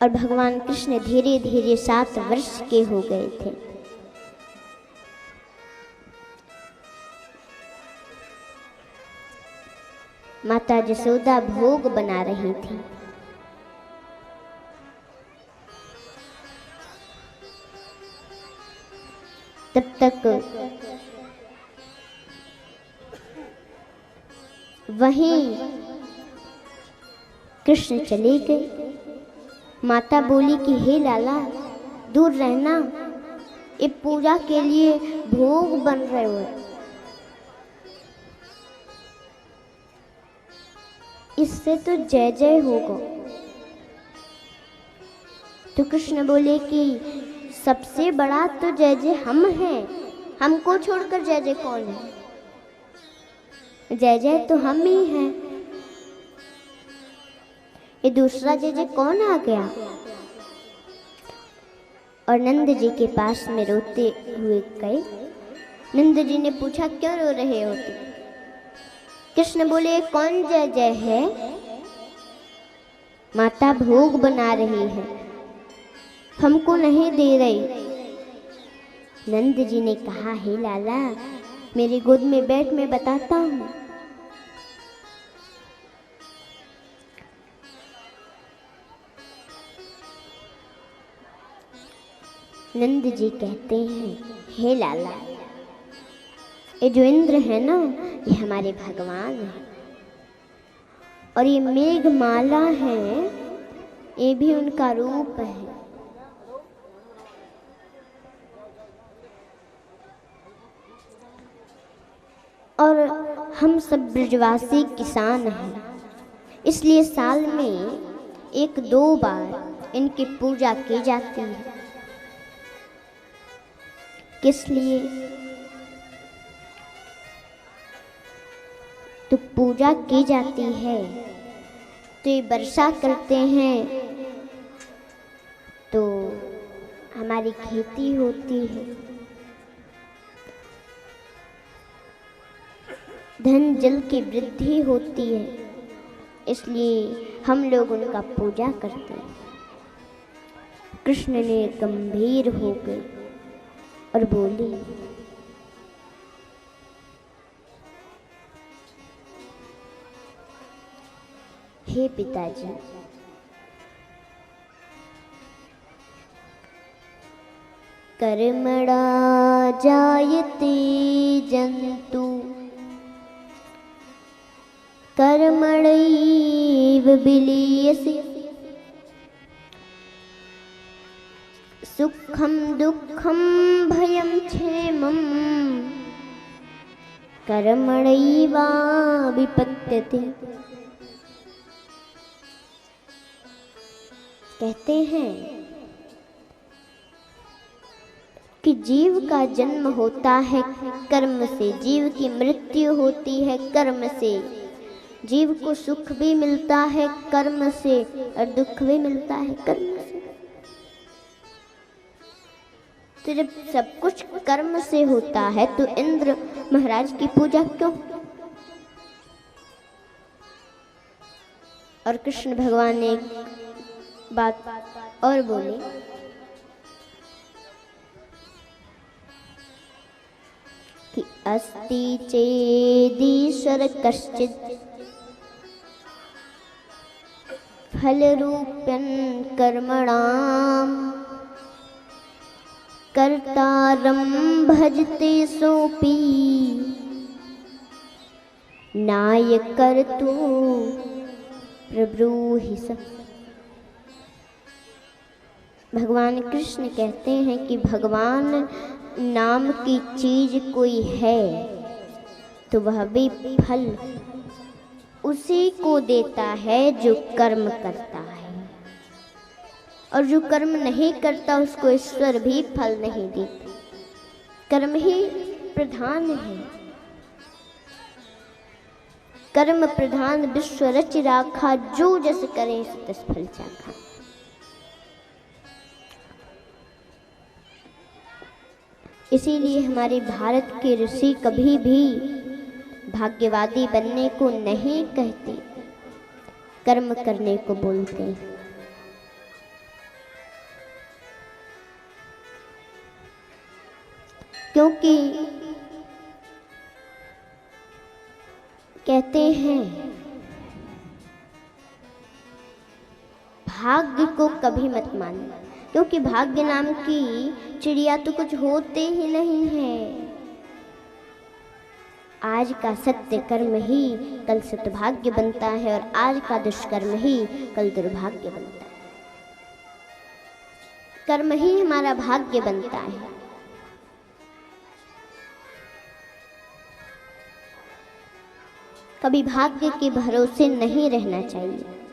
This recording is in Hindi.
और भगवान कृष्ण धीरे धीरे 7 वर्ष के हो गए थे। माता यशोदा भोग बना रही थी। तब तक वहीं कृष्ण चले गए। माता बोली कि हे लाला दूर रहना, ये पूजा के लिए भोग बन रहे हो, इससे तो जय जय होगा। तो कृष्ण बोले कि सबसे बड़ा तो जय जय हम हैं, हमको छोड़कर जय जय कौन है? जय जय तो हम ही हैं, ये दूसरा जय जय कौन आ गया? और नंद जी के पास में रोते हुए गए। नंद जी ने पूछा क्यों रो रहे हो तुम? कृष्ण बोले कौन जय जय है? माता भोग बना रही है, हमको नहीं दे रही। नंद जी ने कहा हे लाला मेरी गोद में बैठ, मैं बताता हूँ। नंद जी कहते हैं हे लाला, ये जो इंद्र है ना, ये हमारे भगवान है, और ये मेघमाला है, ये भी उनका रूप है। और हम सब ब्रजवासी किसान हैं, इसलिए साल में 1-2 बार इनकी पूजा की जाती है। किस लिए? तो पूजा की जाती है तो ये वर्षा करते हैं, तो हमारी खेती होती है, धन जल की वृद्धि होती है, इसलिए हम लोग उनका पूजा करते हैं। कृष्ण ने गंभीर हो गए और बोले हे पिताजी, कर्मणा जायते जन्तु कर्मणैव विलीयते, सुखम दुखम भयम क्षेमम कर्मणैवा विपत्यते। कहते हैं कि जीव का जन्म होता है कर्म से, जीव की मृत्यु होती है कर्म से, जीव को सुख भी मिलता है कर्म से और दुख भी मिलता है कर्म से। तो जब सब कुछ कर्म से होता है तो इंद्र महाराज की पूजा क्यों? और कृष्ण भगवान ने एक बात और बोली कि अस्ति चेदीश्वर कश्चित् फलरूप्यं कर्मणाम् कर्तारं भजते सोऽपि नायकर्तु प्रब्रूहि सः। भगवान कृष्ण कहते हैं कि भगवान नाम की चीज कोई है तो वह भी फल उसी को देता है जो कर्म करता है, और जो कर्म नहीं करता उसको ईश्वर भी फल नहीं देता। कर्म ही प्रधान है, कर्म प्रधान विश्व रच राखा, जो जस करे तस फल चाखा। इसीलिए हमारे भारत के ऋषि कभी भी भाग्यवादी बनने को नहीं कहते, कर्म करने को बोलते हैं। क्योंकि कहते हैं भाग्य को कभी मत मानना, क्योंकि भाग्य नाम की चिड़िया तो कुछ होते ही नहीं है। आज का सत्य कर्म ही कल सद्भाग्य बनता है और आज का दुष्कर्म ही कल दुर्भाग्य बनता है। कर्म ही हमारा भाग्य बनता है। कभी भाग्य के भरोसे नहीं रहना चाहिए।